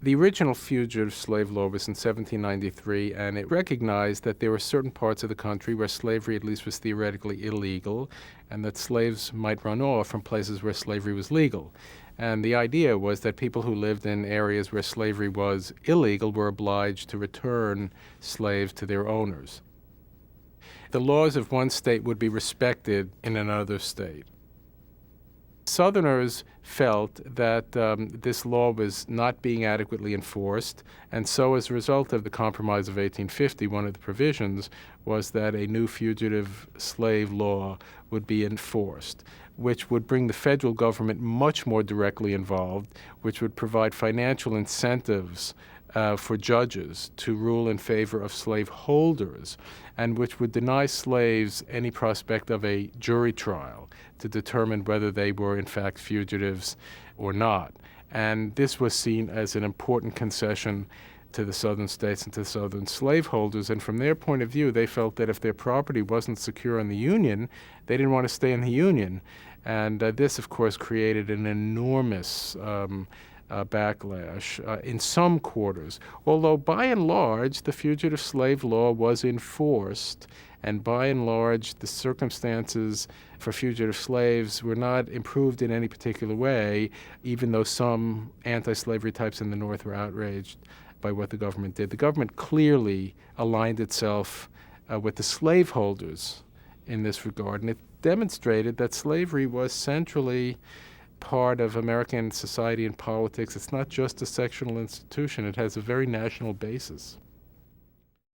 The original Fugitive Slave Law was in 1793, and it recognized that there were certain parts of the country where slavery at least was theoretically illegal, and that slaves might run off from places where slavery was legal. And the idea was that people who lived in areas where slavery was illegal were obliged to return slaves to their owners. The laws of one state would be respected in another state. Southerners felt that this law was not being adequately enforced, and so as a result of the Compromise of 1850, one of the provisions was that a new fugitive slave law would be enforced, which would bring the federal government much more directly involved, which would provide financial incentives for judges to rule in favor of slaveholders, and which would deny slaves any prospect of a jury trial to determine whether they were in fact fugitives or not. And this was seen as an important concession to the southern states and to southern slaveholders. And from their point of view, they felt that if their property wasn't secure in the Union, they didn't want to stay in the Union. And this, of course, created an enormous backlash in some quarters, although by and large the Fugitive Slave Law was enforced, and by and large the circumstances for fugitive slaves were not improved in any particular way, even though some anti-slavery types in the North were outraged by what the government did. The government clearly aligned itself with the slaveholders in this regard, and it demonstrated that slavery was centrally part of American society and politics. It's not just a sectional institution. It has a very national basis.